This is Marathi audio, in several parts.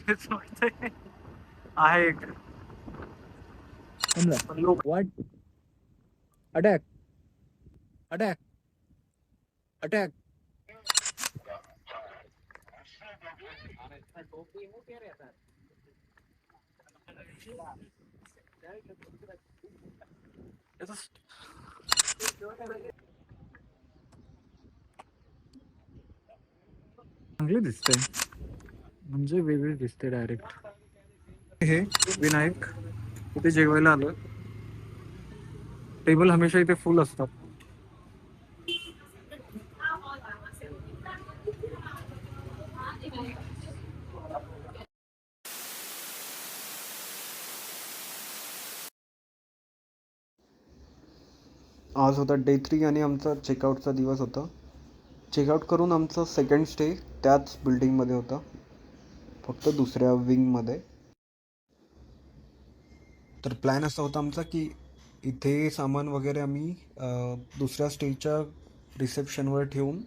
तेच वाटतंय. आहे एक हमला. लोक व्हाट? अटॅक. अटॅक. अटॅक. चांगले दिसते, म्हणजे वेगळे दिसते डायरेक्ट. हे विनायक इथे जेवायला आलं. टेबल हमेशा इथे फुल असतात. आज होता डे 3 आणि आमचा चेकआउटचा दिवस होता. चेकआउट करून आमचा सेकंड स्टे त्याच बिल्डिंगमध्ये होता, फक्त दुसऱ्या विंगमध्ये. तर प्लॅन असा होता आमचा की इथे सामान वगैरे आम्ही दुसऱ्या स्टेच्या रिसेप्शनवर ठेवून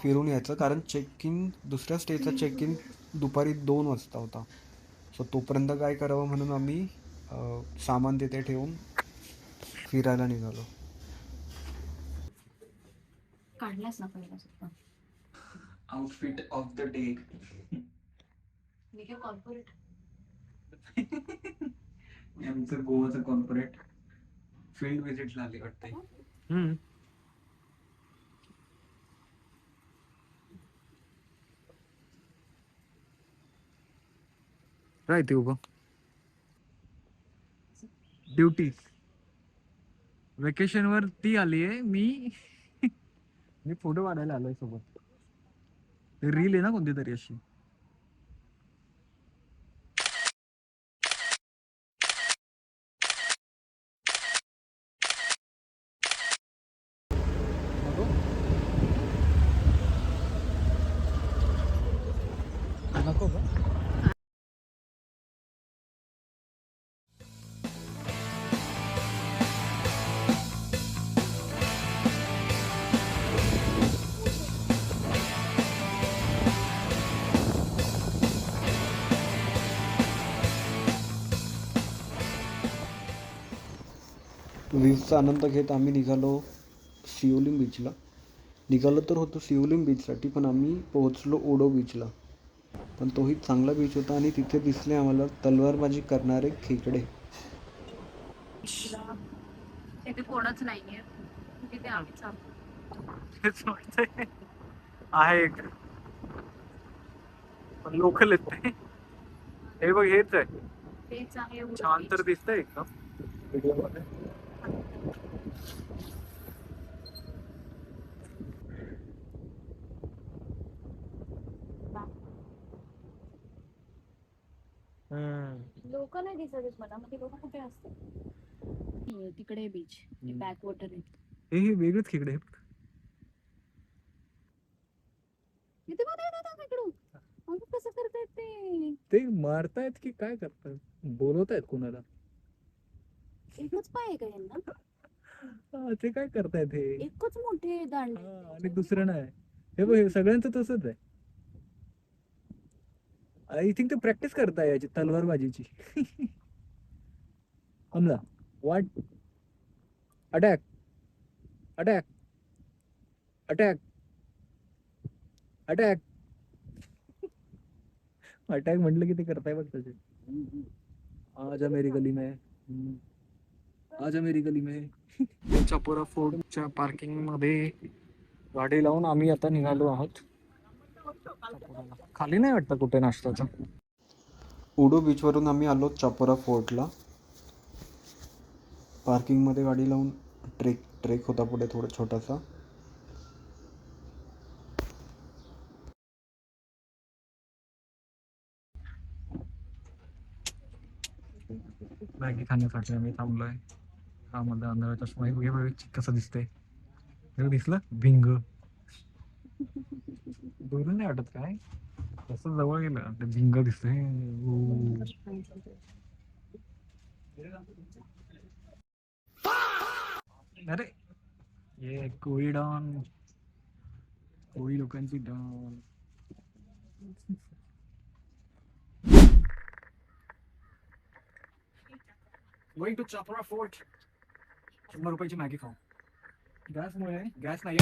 फिरून यायचं, कारण चेक इन दुसऱ्या स्टेचा चेक इन दुपारी 2 वाजता होता. सो तोपर्यंत काय करावं म्हणून आम्ही सामान तिथे ठेवून फिरायला निघालो. काढलास ना पहिला सुद्धा. Outfit of the day. मी काय कॉर्पोरेट. आमचं गोवाचं कॉर्पोरेट फील्ड व्हिजिटला आली वाटते. राहते उभं. ड्युटी वेकेशन वर ती आली आहे. मी फोटो काढायला आलोय सोबत. रील आहे ना कोणती तरी अशी. नको का? व्ह्यूजचा आनंद घेत आम्ही निघालो सिओलिम बीचला. निघालो तर होतो सिओलिम बीचसाठी, पण आम्ही पोहोचलो ओडो बीचला. पण तोही चांगला बीच होता आणि तिथे दिसले आम्हाला तलवारबाजी करणारे खेकडे. तिथे कोणच नाहीये, तिथे आम्हीच आहोत. तेच वाटतंय. आहे एक लोकल आहेत ते. हे बघ हेच आहे. तेच आहे उडो छान तर बीच. दिसतंय एकदम व्हिडिओमध्ये. लोक नाही दिसत आहेत मला, मग ते लोक कुठे असतात? तिकडे बीच, बॅक वॉटर आहे. हे वेगळेच खेकडे आहेत. तिथे बघा दादा तिकडून. अगं कसं करतायत ते? ते मारतायत की काय करतायत? बोलवतायत कुणाला? एकच पाय आहे का यांना? ते काय करतायत हे? एकच मोठे दांडे. आणि दुसरं नाही. हे बघ, हे सगळ्यांचं तसंच आहे. आय थिंक ते प्रॅक्टिस करताय याची तलवारबाजीची. हमला. What? Attack. Attack. Attack. Attack. Attack म्हटलं की ते करताय बघ तसे. आजा मेरी गली में. आजा मेरी गली में. चापोरा फोर्टच्या पार्किंग मध्ये गाडी लावून आम्ही आता निघालो आहोत. खाली नाही वाटतं कुठे नाश्त्याचं. ओडो बीचवरून आम्ही आलो चापोरा फोर्टला. पार्किंगमध्ये गाडी लावून ट्रेक होता पुढे थोडा छोटासा. मॅगी खाण्यासाठी आम्ही थांबलोय. हा मध्ये अंधाराच्या समोर कसं दिसतंय. दिसलं भिंग. दुरून नाही वाटत काय, तसं जवळ गेलं ते भिंग दिसतंय. अरे ये कोळी डॉन, कोळी लोकांची don. Going to Chapora fort. 100 रुपयाची मॅगी खाऊ. गॅसमुळे गॅस नाही.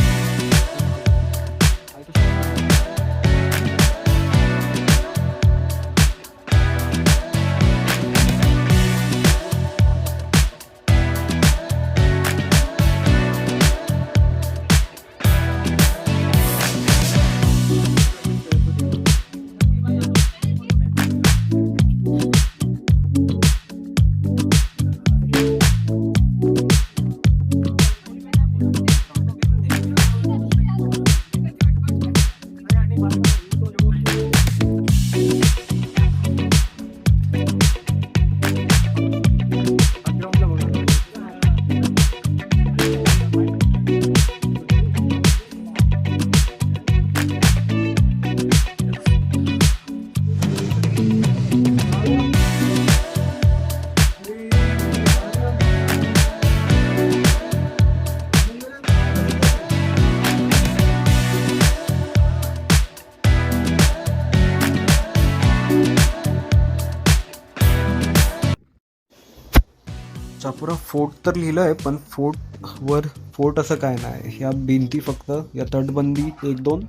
चापोरा फोर्ट तर लिहिलं आहे, पण फोर्ट असं काय नाही. ह्या भिंती फक्त, या तटबंदी 1-2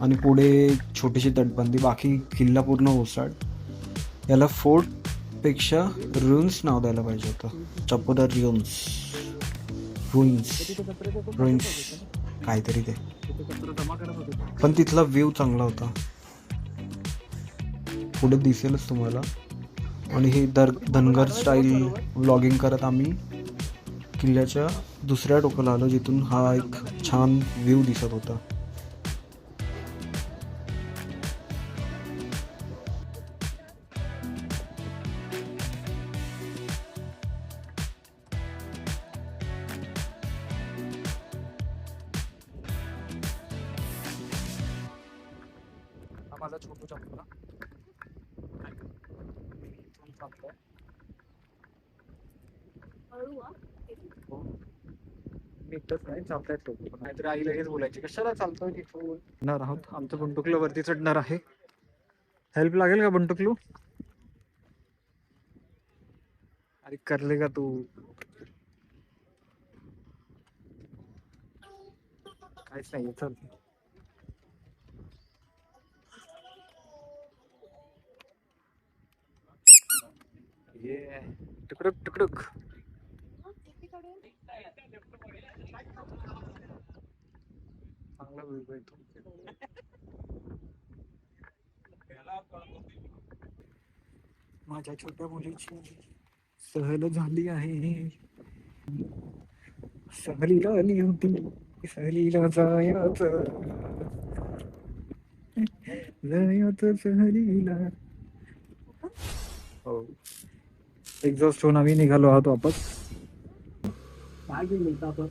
आणि पुढे छोटीशी तटबंदी, बाकी किल्ला पूर्ण ओसाड. याला फोर्टपेक्षा रुन्स नाव द्यायला पाहिजे होतं. चापोरा रुइन्स काहीतरी ते. पण तिथला व्ह्यू चांगला होता, पुढे दिसेलच तुम्हाला. आणि हे धनगर स्टाईल व्लॉगिंग करत आम्ही किल्ल्याच्या दुसऱ्या टोकाला आलो, जिथून हा एक छान व्ह्यू दिसत होता. हा माझा छोटू चापोरा. नाही चालतायत लोक, नाहीतर आई लगेच बोलायची कशाला चालतोय तिथून. चढणार आहोत, आमचं बंटुकलं वरती चढणार आहे. हेल्प लागेल का बंटुकलू? अरे करले का तू? काहीच नाही, चल. ये टुकडुक टुकडुक. चांगला व्ह्यू आहे तो. माझ्या छोट्या मुलीची सहल झाली आहे. सहलीला आली होती, सहलीला जायचं सहलीला. हो, एक्झॉस्ट होऊन आम्ही निघालो आहोत वापस. काय गेलं आपण?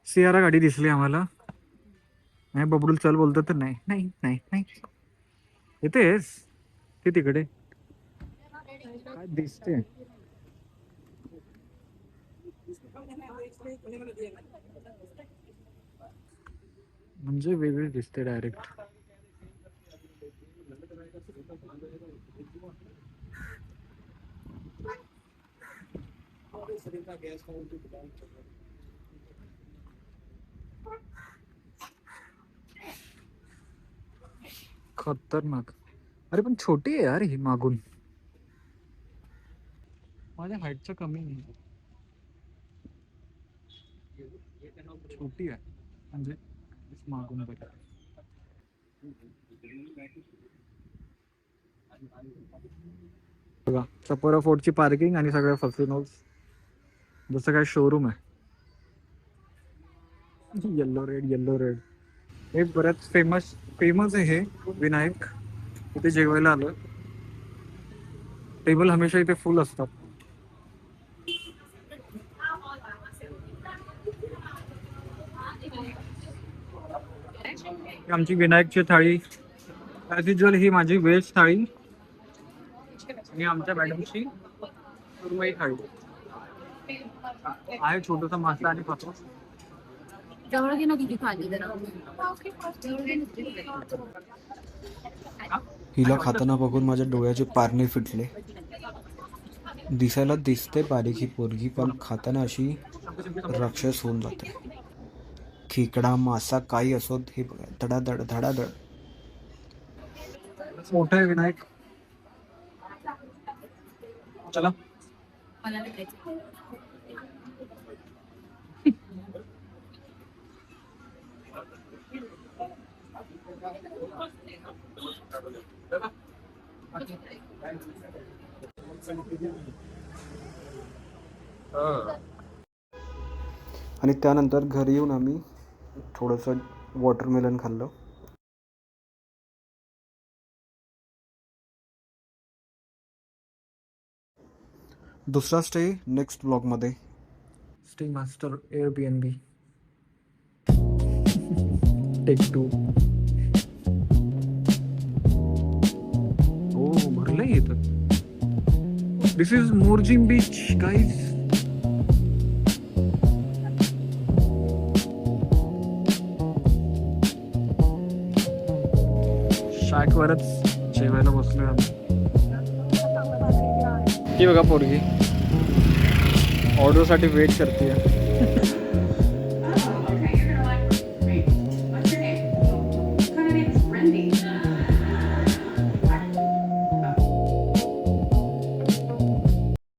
सियारा गाडी दिसली आम्हाला. नाही बबडूल चल बोलतो तर नाही नाही नाही नाही. येतेस ते तिकडे काय दिसते? म्हणजे वेगळी दिसते डायरेक्ट. खतरनाक. अरे पण छोटी आहे यार ही मागून. माझ्या हाईटचं कमी नाही, छोटी आहे म्हणजे मागून बघा. बघा चापोरा फोर्टची पार्किंग आणि सगळ्या फसिनोज जसं काय शोरूम आहे. येल्लो रेड हे बऱ्याच फेमस आहे हे विनायक. इथे जेवायला आलो. टेबल हमेशा इथे फुल असतात. आमची विनायकची थाळी ॲज युजल, ही माझी व्हेज थाळी आणि आमच्या मॅडमची सुरमई थाळी आहे. छोटासा मासा आणि पापड. जवळ घे ना किती खाली जरा. हिला खाताना बघून माझ्या डोळ्याचे पारणे फिटले. दिसायला दिसते बारीक ही पोरगी, पण खाताना अशी राक्षस होऊन जाते. खेकडा मासा काही असो, हे बघा धडाधड धडाधड. मोठा आहे विनायक. चला. मला नाही खायचं. आणि त्यानंतर घरी येऊन आम्ही थोडंसं वॉटरमेलन खाल्लं. दुसरा स्टे नेक्स्ट ब्लॉगमध्ये. Stay master Airbnb take 2. हो भरलंय इथं. This is Morjim beach guys. शॅकवरच जेवायला बसलोय आम्ही. ही बघा पोरगी ऑर्डरसाठी वेट करते.